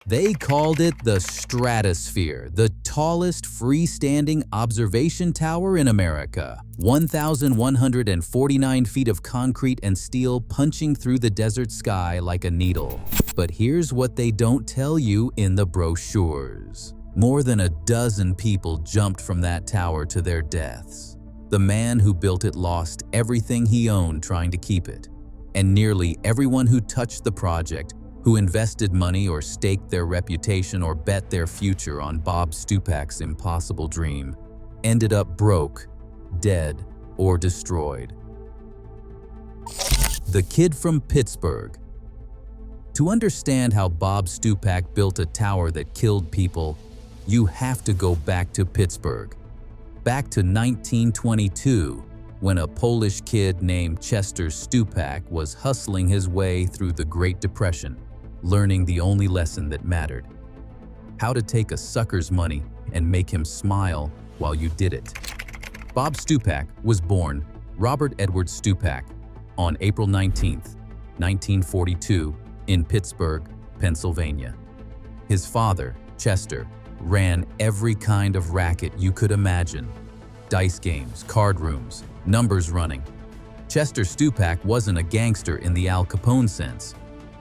They called it the Stratosphere, the tallest freestanding observation tower in America. 1,149 feet of concrete and steel punching through the desert sky like a needle. But here's what they don't tell you in the brochures. More than a dozen people jumped from that tower to their deaths. The man who built it lost everything he owned trying to keep it. And nearly everyone who touched the project, who invested money or staked their reputation or bet their future on Bob Stupak's impossible dream, ended up broke, dead, or destroyed. The Kid from Pittsburgh. To understand how Bob Stupak built a tower that killed people, you have to go back to Pittsburgh. Back to 1922, when a Polish kid named Chester Stupak was hustling his way through the Great Depression, learning the only lesson that mattered: how to take a sucker's money and make him smile while you did it. Bob Stupak was born Robert Edward Stupak on April 19, 1942, in Pittsburgh, Pennsylvania. His father, Chester, ran every kind of racket you could imagine: dice games, card rooms, numbers running. Chester Stupak wasn't a gangster in the Al Capone sense.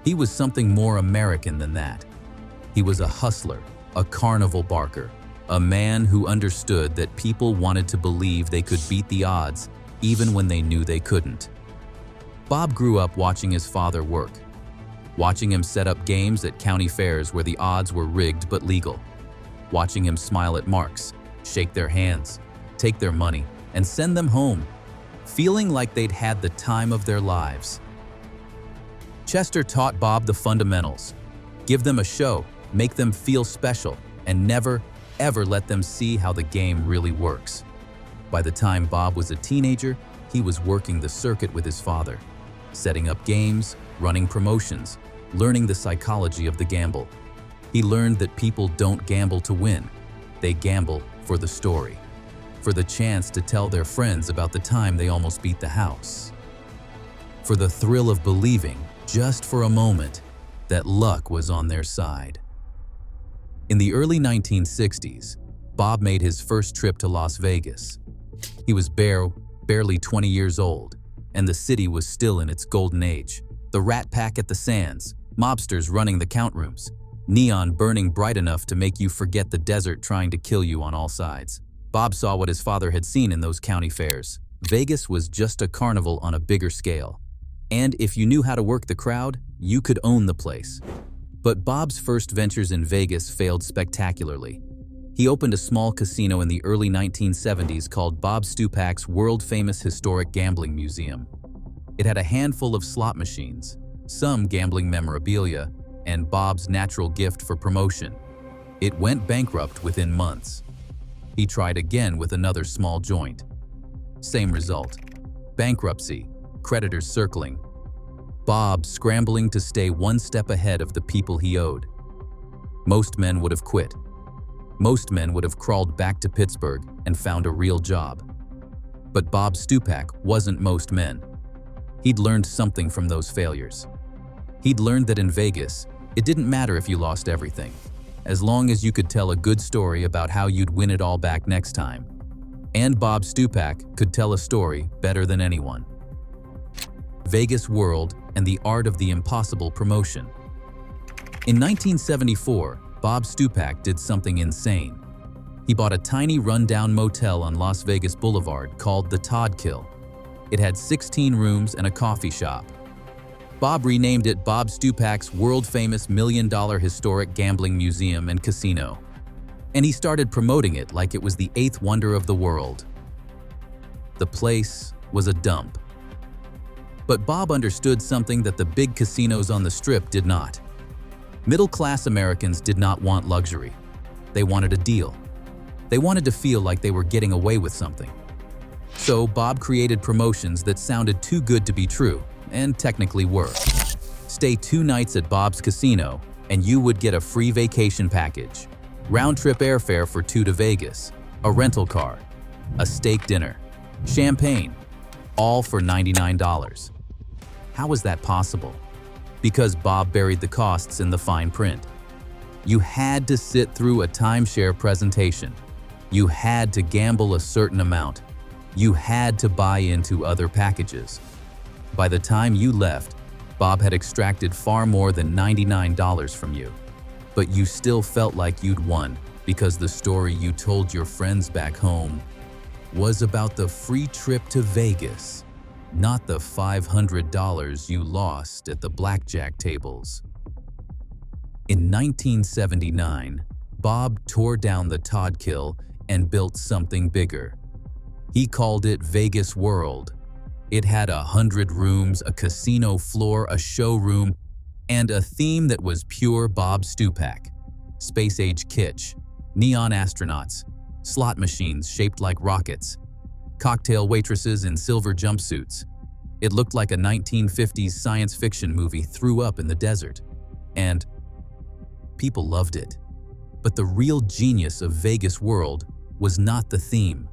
He was something more American than that. He was a hustler, a carnival barker, a man who understood that people wanted to believe they could beat the odds even when they knew they couldn't. Bob grew up watching his father work, watching him set up games at county fairs where the odds were rigged but legal, watching him smile at marks, shake their hands, take their money, and send them home, feeling like they'd had the time of their lives. Chester taught Bob the fundamentals: give them a show, make them feel special, and never, ever let them see how the game really works. By the time Bob was a teenager, he was working the circuit with his father, setting up games, running promotions, learning the psychology of the gamble. He learned that people don't gamble to win. They gamble for the story, for the chance to tell their friends about the time they almost beat the house, for the thrill of believing, just for a moment, that luck was on their side. In the early 1960s, Bob made his first trip to Las Vegas. He was barely 20 years old, and the city was still in its golden age. The Rat Pack at the Sands, mobsters running the count rooms, neon burning bright enough to make you forget the desert trying to kill you on all sides. Bob saw what his father had seen in those county fairs. Vegas was just a carnival on a bigger scale. And if you knew how to work the crowd, you could own the place. But Bob's first ventures in Vegas failed spectacularly. He opened a small casino in the early 1970s called Bob Stupak's world-famous historic gambling museum. It had a handful of slot machines, some gambling memorabilia, and Bob's natural gift for promotion. It went bankrupt within months. He tried again with another small joint. Same result: bankruptcy, creditors circling, Bob scrambling to stay one step ahead of the people he owed. Most men would have quit. Most men would have crawled back to Pittsburgh and found a real job. But Bob Stupak wasn't most men. He'd learned something from those failures. He'd learned that in Vegas, it didn't matter if you lost everything, as long as you could tell a good story about how you'd win it all back next time. And Bob Stupak could tell a story better than anyone. Vegas World and the Art of the Impossible Promotion. In 1974, Bob Stupak did something insane. He bought a tiny rundown motel on Las Vegas Boulevard called the Todd-Kill. It had 16 rooms and a coffee shop. Bob renamed it Bob Stupak's world-famous $1 million historic gambling museum and casino. And he started promoting it like it was the eighth wonder of the world. The place was a dump. But Bob understood something that the big casinos on the Strip did not. Middle-class Americans did not want luxury. They wanted a deal. They wanted to feel like they were getting away with something. So Bob created promotions that sounded too good to be true, and technically were. Stay 2 nights at Bob's casino, and you would get a free vacation package, round-trip airfare for 2 to Vegas, a rental car, a steak dinner, champagne, all for $99. How was that possible? Because Bob buried the costs in the fine print. You had to sit through a timeshare presentation. You had to gamble a certain amount. You had to buy into other packages. By the time you left, Bob had extracted far more than $99 from you. But you still felt like you'd won because the story you told your friends back home was about the free trip to Vegas, not the $500 you lost at the blackjack tables. In 1979, Bob tore down the Todd-kill and built something bigger. He called it Vegas World. It had 100 rooms, a casino floor, a showroom, and a theme that was pure Bob Stupak. Space-age kitsch, neon astronauts, slot machines shaped like rockets, cocktail waitresses in silver jumpsuits. It looked like a 1950s science fiction movie threw up in the desert. And people loved it. But the real genius of Vegas World was not the theme.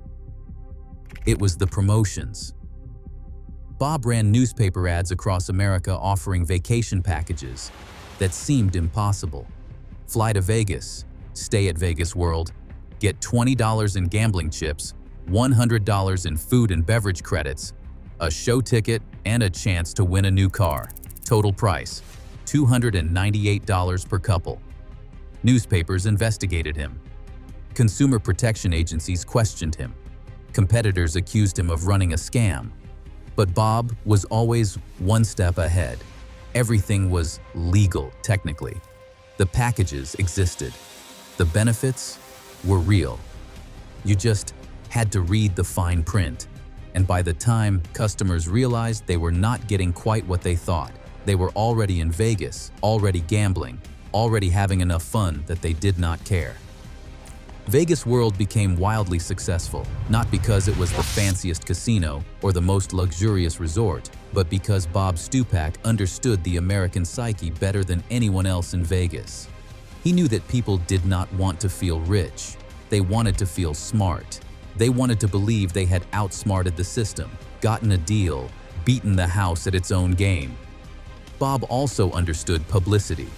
It was the promotions. Bob ran newspaper ads across America offering vacation packages that seemed impossible. Fly to Vegas, stay at Vegas World, get $20 in gambling chips, $100 in food and beverage credits, a show ticket, and a chance to win a new car. Total price, $298 per couple. Newspapers investigated him. Consumer protection agencies questioned him. Competitors accused him of running a scam. But Bob was always one step ahead. Everything was legal, technically. The packages existed. The benefits were real. You just had to read the fine print. And by the time customers realized they were not getting quite what they thought, they were already in Vegas, already gambling, already having enough fun that they did not care. Vegas World became wildly successful, not because it was the fanciest casino or the most luxurious resort, but because Bob Stupak understood the American psyche better than anyone else in Vegas. He knew that people did not want to feel rich. They wanted to feel smart. They wanted to believe they had outsmarted the system, gotten a deal, beaten the house at its own game. Bob also understood publicity.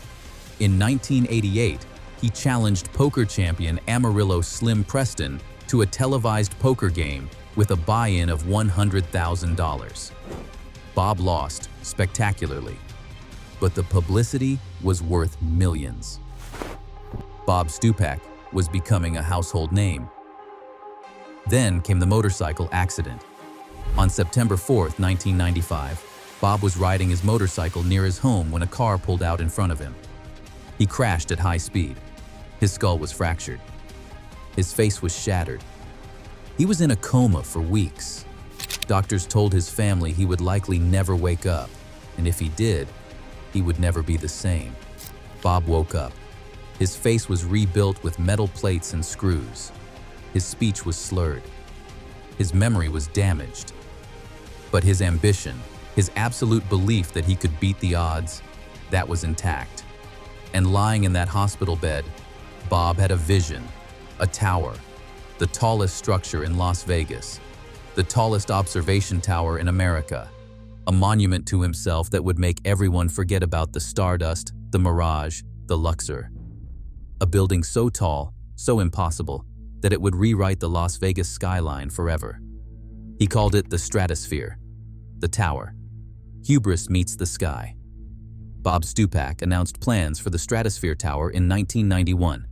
In 1988, he challenged poker champion Amarillo Slim Preston to a televised poker game with a buy-in of $100,000. Bob lost spectacularly, but the publicity was worth millions. Bob Stupak was becoming a household name. Then came the motorcycle accident. On September 4th, 1995, Bob was riding his motorcycle near his home when a car pulled out in front of him. He crashed at high speed. His skull was fractured. His face was shattered. He was in a coma for weeks. Doctors told his family he would likely never wake up, and if he did, he would never be the same. Bob woke up. His face was rebuilt with metal plates and screws. His speech was slurred. His memory was damaged. But his ambition, his absolute belief that he could beat the odds, that was intact. And lying in that hospital bed, Bob had a vision, a tower, the tallest structure in Las Vegas, the tallest observation tower in America, a monument to himself that would make everyone forget about the Stardust, the Mirage, the Luxor. A building so tall, so impossible, that it would rewrite the Las Vegas skyline forever. He called it the Stratosphere, the tower. Hubris meets the sky. Bob Stupak announced plans for the Stratosphere Tower in 1991.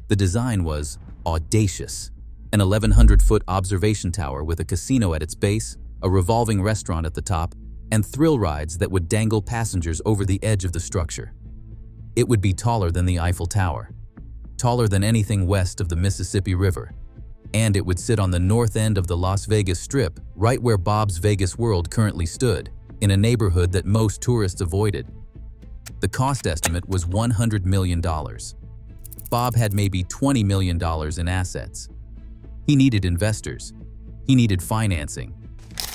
The design was audacious. An 1,100-foot observation tower with a casino at its base, a revolving restaurant at the top, and thrill rides that would dangle passengers over the edge of the structure. It would be taller than the Eiffel Tower, taller than anything west of the Mississippi River, and it would sit on the north end of the Las Vegas Strip, right where Bob's Vegas World currently stood, in a neighborhood that most tourists avoided. The cost estimate was $100 million. Bob had maybe $20 million in assets. He needed investors. He needed financing.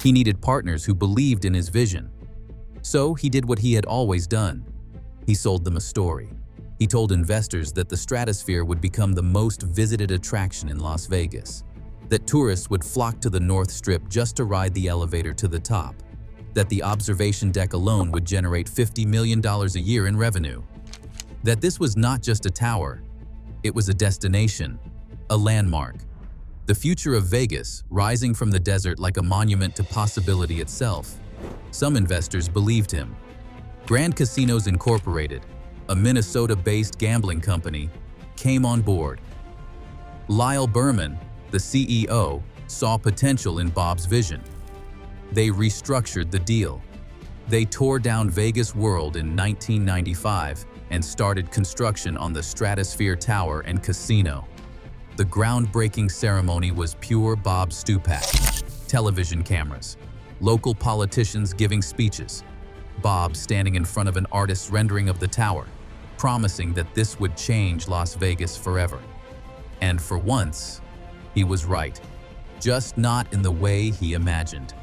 He needed partners who believed in his vision. So he did what he had always done. He sold them a story. He told investors that the Stratosphere would become the most visited attraction in Las Vegas, that tourists would flock to the North Strip just to ride the elevator to the top, that the observation deck alone would generate $50 million a year in revenue. That this was not just a tower, it was a destination, a landmark. The future of Vegas, rising from the desert like a monument to possibility itself. Some investors believed him. Grand Casinos Incorporated, a Minnesota-based gambling company, came on board. Lyle Berman, the CEO, saw potential in Bob's vision. They restructured the deal. They tore down Vegas World in 1995 and started construction on the Stratosphere Tower and Casino. The groundbreaking ceremony was pure Bob Stupak. Television cameras, local politicians giving speeches, Bob standing in front of an artist's rendering of the tower, promising that this would change Las Vegas forever. And for once, he was right, just not in the way he imagined.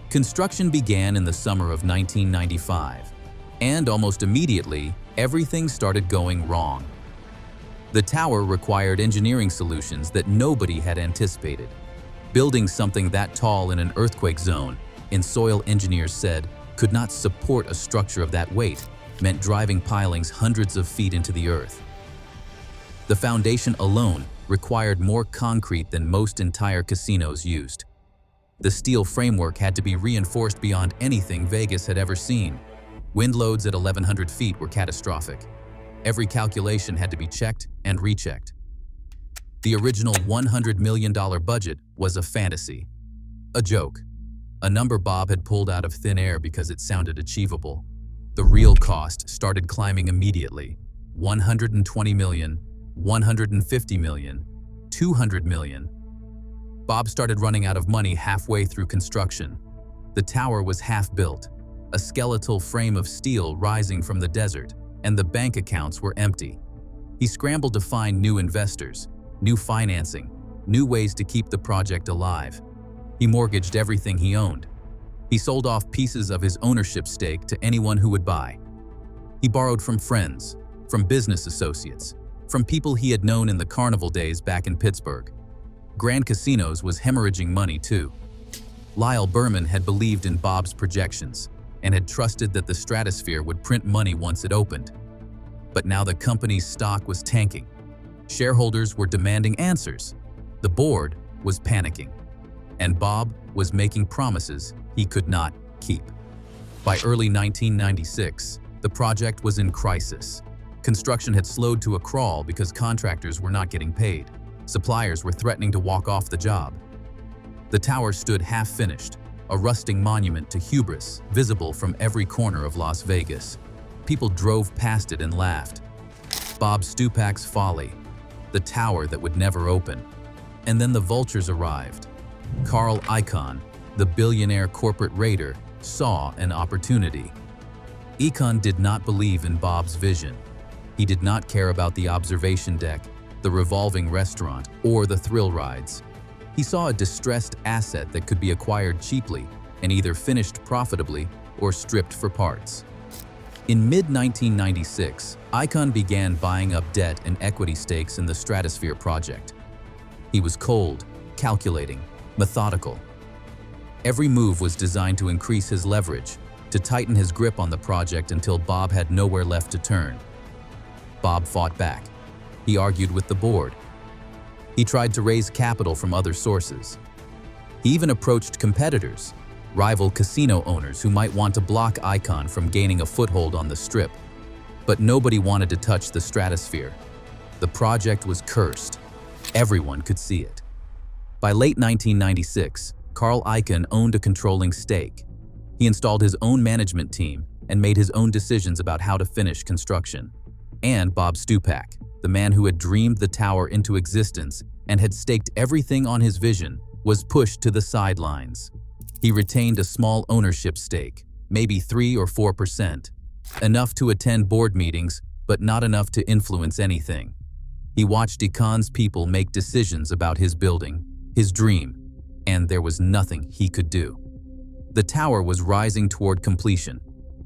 Construction began in the summer of 1995, and almost immediately, everything started going wrong. The tower required engineering solutions that nobody had anticipated. Building something that tall in an earthquake zone, and soil engineers said, could not support a structure of that weight, meant driving pilings hundreds of feet into the earth. The foundation alone required more concrete than most entire casinos used. The steel framework had to be reinforced beyond anything Vegas had ever seen. Wind loads at 1,100 feet were catastrophic. Every calculation had to be checked and rechecked. The original $100 million budget was a fantasy, a joke, a number Bob had pulled out of thin air because it sounded achievable. The real cost started climbing immediately. $120 million, $150 million, $200 million. Bob started running out of money halfway through construction. The tower was half built, a skeletal frame of steel rising from the desert, and the bank accounts were empty. He scrambled to find new investors, new financing, new ways to keep the project alive. He mortgaged everything he owned. He sold off pieces of his ownership stake to anyone who would buy. He borrowed from friends, from business associates, from people he had known in the carnival days back in Pittsburgh. Grand Casinos was hemorrhaging money too. Lyle Berman had believed in Bob's projections and had trusted that the Stratosphere would print money once it opened. But now the company's stock was tanking. Shareholders were demanding answers. The board was panicking. And Bob was making promises he could not keep. By early 1996, the project was in crisis. Construction had slowed to a crawl because contractors were not getting paid. Suppliers were threatening to walk off the job. The tower stood half-finished, a rusting monument to hubris visible from every corner of Las Vegas. People drove past it and laughed. Bob Stupak's folly, the tower that would never open. And then the vultures arrived. Carl Icahn, the billionaire corporate raider, saw an opportunity. Icahn did not believe in Bob's vision. He did not care about the observation deck, the revolving restaurant, or the thrill rides. He saw a distressed asset that could be acquired cheaply and either finished profitably or stripped for parts. In mid-1996, Icahn began buying up debt and equity stakes in the Stratosphere project. He was cold, calculating, methodical. Every move was designed to increase his leverage, to tighten his grip on the project until Bob had nowhere left to turn. Bob fought back. He argued with the board. He tried to raise capital from other sources. He even approached competitors, rival casino owners who might want to block Icahn from gaining a foothold on the Strip. But nobody wanted to touch the Stratosphere. The project was cursed. Everyone could see it. By late 1996, Carl Icahn owned a controlling stake. He installed his own management team and made his own decisions about how to finish construction. And Bob Stupak, the man who had dreamed the tower into existence and had staked everything on his vision, was pushed to the sidelines. He retained a small ownership stake, maybe 3 or 4%, enough to attend board meetings, but not enough to influence anything. He watched Icahn's people make decisions about his building, his dream, and there was nothing he could do. The tower was rising toward completion,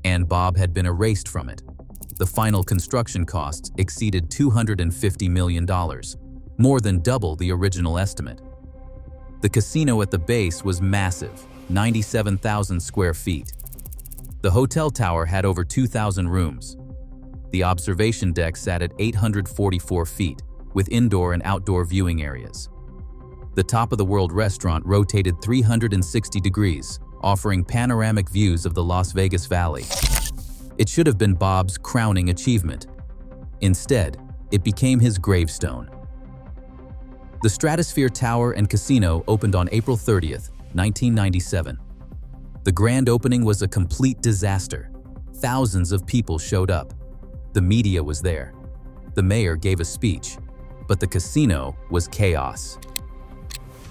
and Bob had been erased from it. The final construction costs exceeded $250 million, more than double the original estimate. The casino at the base was massive, 97,000 square feet. The hotel tower had over 2,000 rooms. The observation deck sat at 844 feet, with indoor and outdoor viewing areas. The top-of-the-world restaurant rotated 360 degrees, offering panoramic views of the Las Vegas Valley. It should have been Bob's crowning achievement. Instead, it became his gravestone. The Stratosphere Tower and Casino opened on April 30th, 1997. The grand opening was a complete disaster. Thousands of people showed up. The media was there. The mayor gave a speech, but the casino was chaos.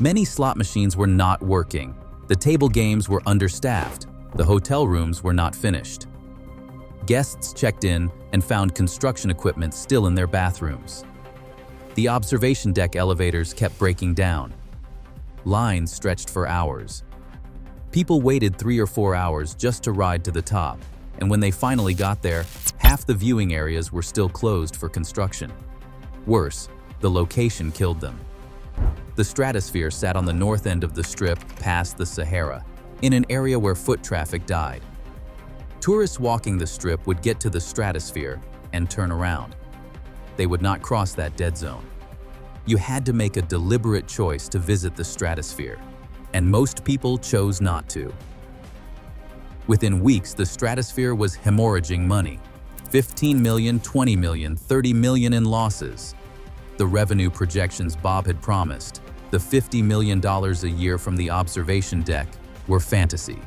Many slot machines were not working. The table games were understaffed. The hotel rooms were not finished. Guests checked in and found construction equipment still in their bathrooms. The observation deck elevators kept breaking down. Lines stretched for hours. People waited 3 or 4 hours just to ride to the top, and when they finally got there, half the viewing areas were still closed for construction. Worse, the location killed them. The Stratosphere sat on the north end of the Strip past the Sahara, in an area where foot traffic died. Tourists walking the Strip would get to the Stratosphere and turn around. They would not cross that dead zone. You had to make a deliberate choice to visit the Stratosphere, and most people chose not to. Within weeks, the Stratosphere was hemorrhaging money. 15 million, 20 million, 30 million in losses. The revenue projections Bob had promised, the $50 million a year from the observation deck, were fantasy.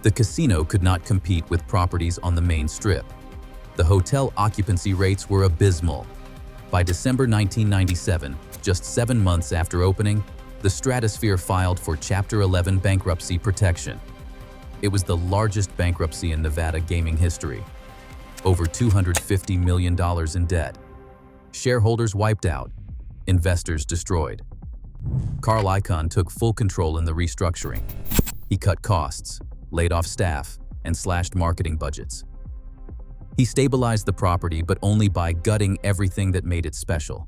The casino could not compete with properties on the main strip. The hotel occupancy rates were abysmal. By December 1997, just 7 months after opening, the Stratosphere filed for Chapter 11 bankruptcy protection. It was the largest bankruptcy in Nevada gaming history. Over $250 million in debt. Shareholders wiped out. Investors destroyed. Carl Icahn took full control in the restructuring. He cut costs, laid off staff, and slashed marketing budgets. He stabilized the property, but only by gutting everything that made it special.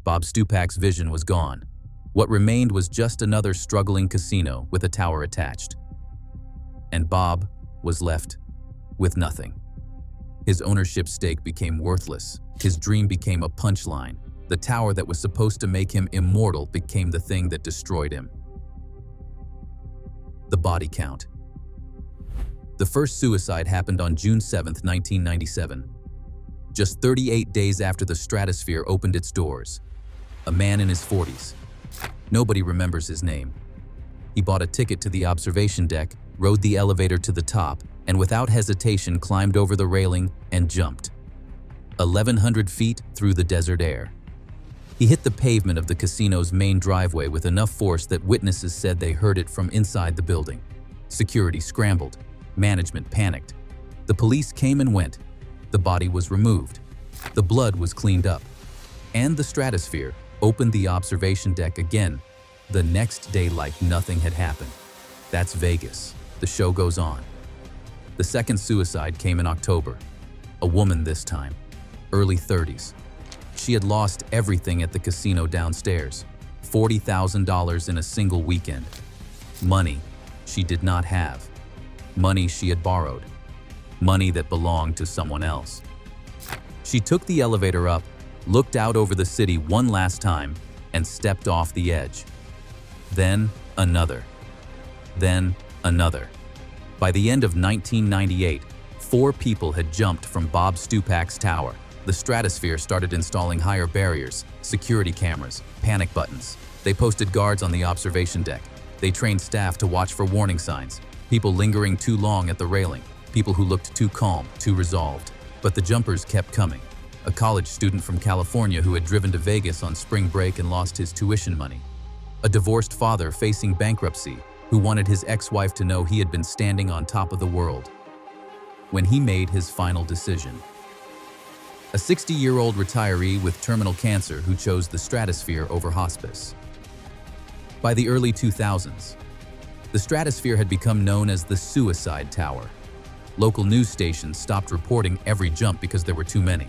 Bob Stupak's vision was gone. What remained was just another struggling casino with a tower attached. And Bob was left with nothing. His ownership stake became worthless. His dream became a punchline. The tower that was supposed to make him immortal became the thing that destroyed him. The body count. The first suicide happened on June 7, 1997. Just 38 days after the Stratosphere opened its doors. A man in his 40s. Nobody remembers his name. He bought a ticket to the observation deck, rode the elevator to the top, and without hesitation climbed over the railing and jumped. 1,100 feet through the desert air. He hit the pavement of the casino's main driveway with enough force that witnesses said they heard it from inside the building. Security scrambled. Management panicked. The police came and went. The body was removed. The blood was cleaned up. And the Stratosphere opened the observation deck again, the next day like nothing had happened. That's Vegas. The show goes on. The second suicide came in October. A woman this time, early 30s. She had lost everything at the casino downstairs, $40,000 in a single weekend. Money she did not have. Money she had borrowed. Money that belonged to someone else. She took the elevator up, looked out over the city one last time, and stepped off the edge. Then another. Then another. By the end of 1998, 4 people had jumped from Bob Stupak's tower. The Stratosphere started installing higher barriers, security cameras, panic buttons. They posted guards on the observation deck. They trained staff to watch for warning signs. People lingering too long at the railing. People who looked too calm, too resolved. But the jumpers kept coming. A college student from California who had driven to Vegas on spring break and lost his tuition money. A divorced father facing bankruptcy who wanted his ex-wife to know he had been standing on top of the world. When he made his final decision. A 60-year-old retiree with terminal cancer who chose the Stratosphere over hospice. By the early 2000s, the Stratosphere had become known as the Suicide Tower. Local news stations stopped reporting every jump because there were too many.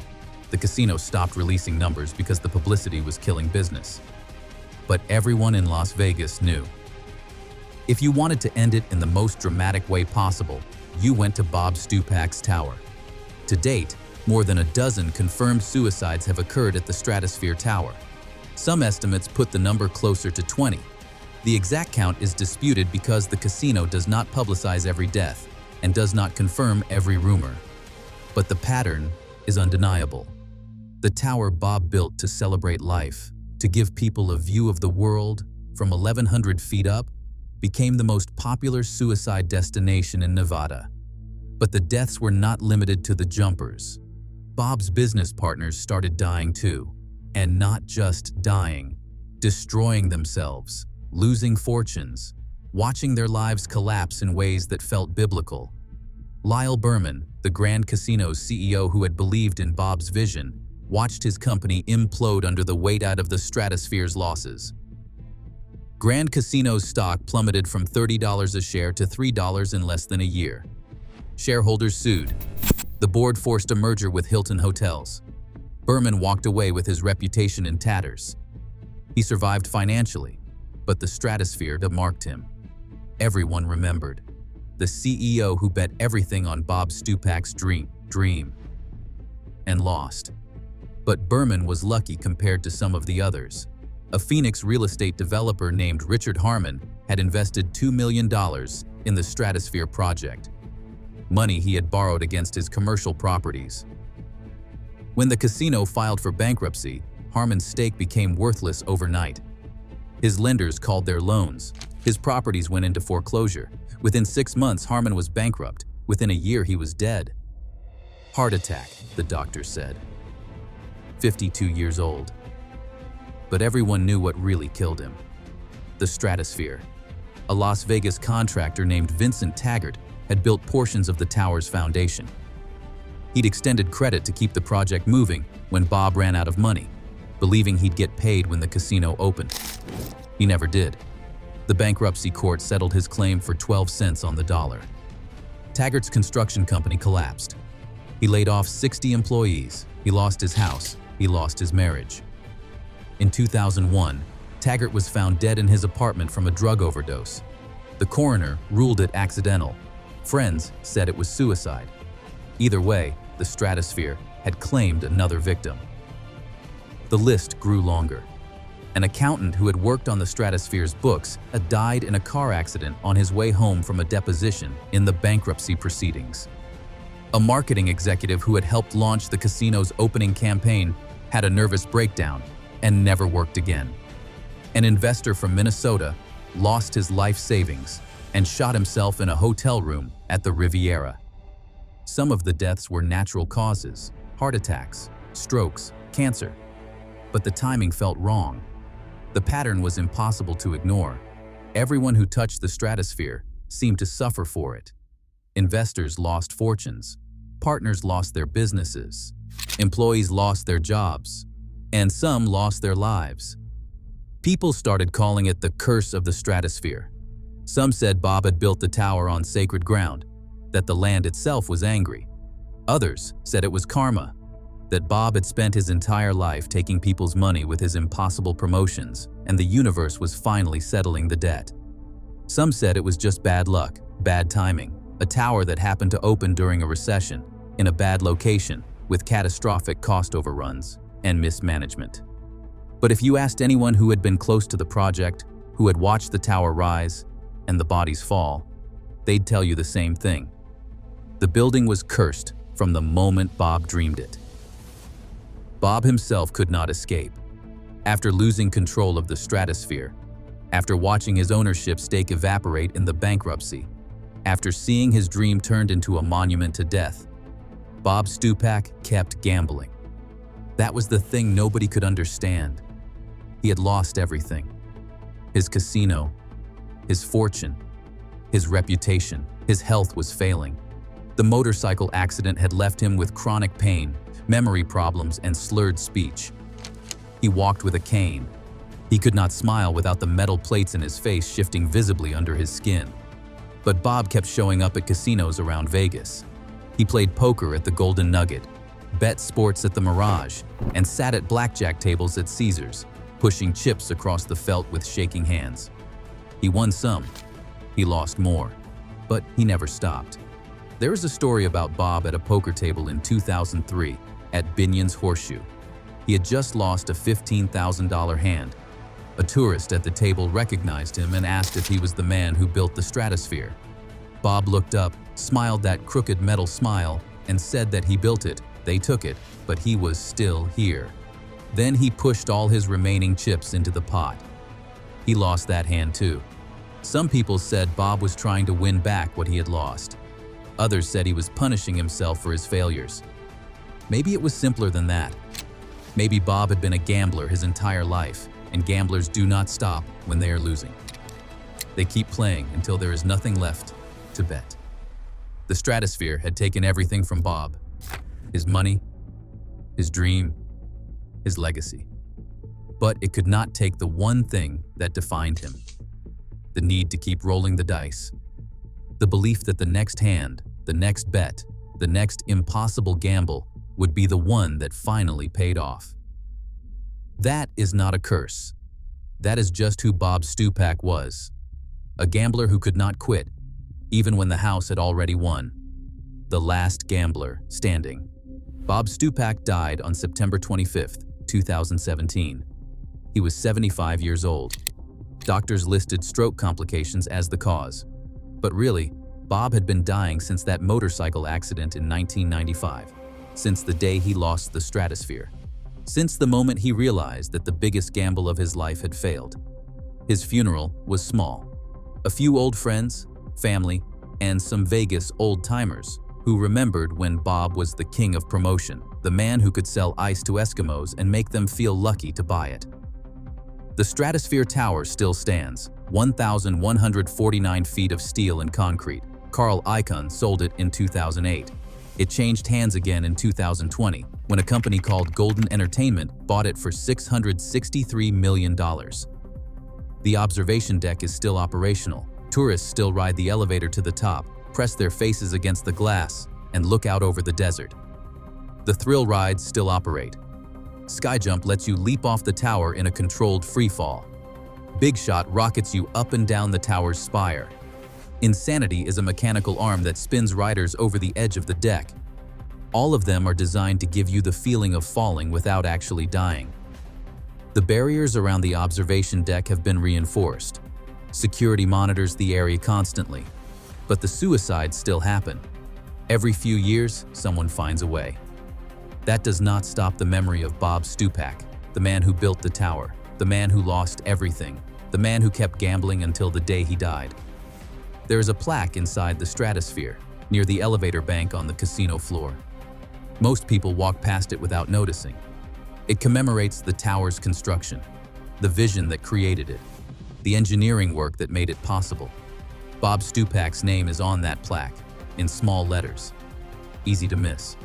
The casino stopped releasing numbers because the publicity was killing business. But everyone in Las Vegas knew. If you wanted to end it in the most dramatic way possible, you went to Bob Stupak's tower. To date, More than a dozen confirmed suicides have occurred at the Stratosphere Tower. Some estimates put the number closer to 20. The exact count is disputed because the casino does not publicize every death and does not confirm every rumor. But the pattern is undeniable. The tower Bob built to celebrate life, to give people a view of the world from 1,100 feet up, became the most popular suicide destination in Nevada. But the deaths were not limited to the jumpers. Bob's business partners started dying too. And not just dying, destroying themselves, losing fortunes, watching their lives collapse in ways that felt biblical. Lyle Berman, the Grand Casino's CEO who had believed in Bob's vision, watched his company implode under the weight out of the Stratosphere's losses. Grand Casino's stock plummeted from $30 a share to $3 in less than a year. Shareholders sued. The board forced a merger with Hilton Hotels. Berman walked away with his reputation in tatters. He survived financially, but the Stratosphere marked him. Everyone remembered. The CEO who bet everything on Bob Stupak's dream, and lost. But Berman was lucky compared to some of the others. A Phoenix real estate developer named Richard Harmon had invested $2 million in the Stratosphere project, money he had borrowed against his commercial properties. When the casino filed for bankruptcy, Harmon's stake became worthless overnight. His lenders called their loans. His properties went into foreclosure. Within 6 months, Harmon was bankrupt. Within a year, he was dead. Heart attack, the doctor said. 52 years old. But everyone knew what really killed him. The Stratosphere. A Las Vegas contractor named Vincent Taggart had built portions of the tower's foundation. He'd extended credit to keep the project moving when Bob ran out of money, believing he'd get paid when the casino opened. He never did. The bankruptcy court settled his claim for 12 cents on the dollar. Taggart's construction company collapsed. He laid off 60 employees. He lost his house. He lost his marriage. In 2001, Taggart was found dead in his apartment from a drug overdose. The coroner ruled it accidental. Friends said it was suicide. Either way, the Stratosphere had claimed another victim. The list grew longer. An accountant who had worked on the Stratosphere's books had died in a car accident on his way home from a deposition in the bankruptcy proceedings. A marketing executive who had helped launch the casino's opening campaign had a nervous breakdown and never worked again. An investor from Minnesota lost his life savings and shot himself in a hotel room at the Riviera. Some of the deaths were natural causes, heart attacks, strokes, cancer. But the timing felt wrong. The pattern was impossible to ignore. Everyone who touched the Stratosphere seemed to suffer for it. Investors lost fortunes. Partners lost their businesses. Employees lost their jobs. And some lost their lives. People started calling it the curse of the Stratosphere. Some said Bob had built the tower on sacred ground, that the land itself was angry. Others said it was karma, that Bob had spent his entire life taking people's money with his impossible promotions, and the universe was finally settling the debt. Some said it was just bad luck, bad timing, a tower that happened to open during a recession, in a bad location, with catastrophic cost overruns and mismanagement. But if you asked anyone who had been close to the project, who had watched the tower rise and the bodies fall, they'd tell you the same thing. The building was cursed from the moment Bob dreamed it. Bob himself could not escape. After losing control of the Stratosphere, after watching his ownership stake evaporate in the bankruptcy, after seeing his dream turned into a monument to death, Bob Stupak kept gambling. That was the thing nobody could understand. He had lost everything. His casino, his fortune, his reputation, his health was failing. The motorcycle accident had left him with chronic pain, memory problems, and slurred speech. He walked with a cane. He could not smile without the metal plates in his face shifting visibly under his skin. But Bob kept showing up at casinos around Vegas. He played poker at the Golden Nugget, bet sports at the Mirage, and sat at blackjack tables at Caesars, pushing chips across the felt with shaking hands. He won some. He lost more. But he never stopped. There is a story about Bob at a poker table in 2003 at Binion's Horseshoe. He had just lost a $15,000 hand. A tourist at the table recognized him and asked if he was the man who built the Stratosphere. Bob looked up, smiled that crooked metal smile, and said that he built it. They took it, but he was still here. Then he pushed all his remaining chips into the pot. He lost that hand too. Some people said Bob was trying to win back what he had lost. Others said he was punishing himself for his failures. Maybe it was simpler than that. Maybe Bob had been a gambler his entire life, and gamblers do not stop when they are losing. They keep playing until there is nothing left to bet. The Stratosphere had taken everything from Bob: his money, his dream, his legacy. But it could not take the one thing that defined him: the need to keep rolling the dice. The belief that the next hand, the next bet, the next impossible gamble would be the one that finally paid off. That is not a curse. That is just who Bob Stupak was. A gambler who could not quit, even when the house had already won. The last gambler standing. Bob Stupak died on September 25, 2017. He was 75 years old. Doctors listed stroke complications as the cause. But really, Bob had been dying since that motorcycle accident in 1995, since the day he lost the Stratosphere, since the moment he realized that the biggest gamble of his life had failed. His funeral was small. A few old friends, family, and some Vegas old-timers who remembered when Bob was the king of promotion, the man who could sell ice to Eskimos and make them feel lucky to buy it. The Stratosphere Tower still stands, 1,149 feet of steel and concrete. Icahn sold it in 2008. It changed hands again in 2020 when a company called Golden Entertainment bought it for $663 million. The observation deck is still operational. Tourists still ride the elevator to the top, press their faces against the glass, and look out over the desert. The thrill rides still operate. Skyjump lets you leap off the tower in a controlled free fall. Big Shot rockets you up and down the tower's spire. Insanity is a mechanical arm that spins riders over the edge of the deck. All of them are designed to give you the feeling of falling without actually dying. The barriers around the observation deck have been reinforced. Security monitors the area constantly. But the suicides still happen. Every few years, someone finds a way. That does not stop the memory of Bob Stupak, the man who built the tower, the man who lost everything, the man who kept gambling until the day he died. There is a plaque inside the Stratosphere, near the elevator bank on the casino floor. Most people walk past it without noticing. It commemorates the tower's construction, the vision that created it, the engineering work that made it possible. Bob Stupak's name is on that plaque, in small letters. Easy to miss.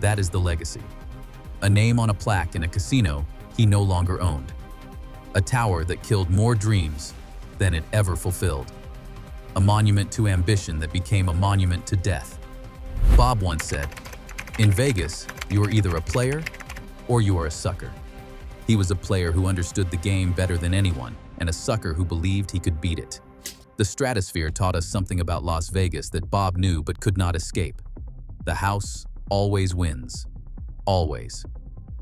That is the legacy. A name on a plaque in a casino he no longer owned. A tower that killed more dreams than it ever fulfilled. A monument to ambition that became a monument to death. Bob once said, "In Vegas, you are either a player or you are a sucker." He was a player who understood the game better than anyone, and a sucker who believed he could beat it. The Stratosphere taught us something about Las Vegas that Bob knew but could not escape. The house always wins. Always.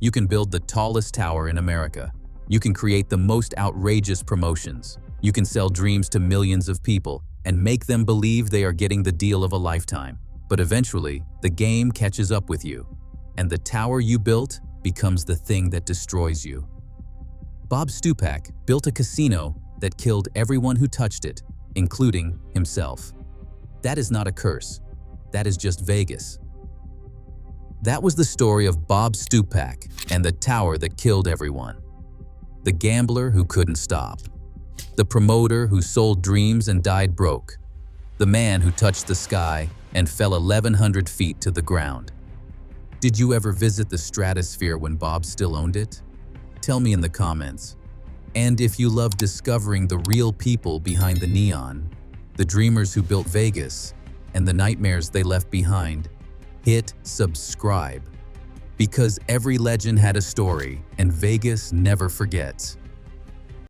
You can build the tallest tower in America. You can create the most outrageous promotions. You can sell dreams to millions of people and make them believe they are getting the deal of a lifetime. But eventually, the game catches up with you, and the tower you built becomes the thing that destroys you. Bob Stupak built a casino that killed everyone who touched it, including himself. That is not a curse. That is just Vegas. That was the story of Bob Stupak and the tower that killed everyone. The gambler who couldn't stop. The promoter who sold dreams and died broke. The man who touched the sky and fell 1,100 feet to the ground. Did you ever visit the Stratosphere when Bob still owned it? Tell me in the comments. And if you love discovering the real people behind the neon, the dreamers who built Vegas, and the nightmares they left behind, hit subscribe. Because every legend had a story, and Vegas never forgets.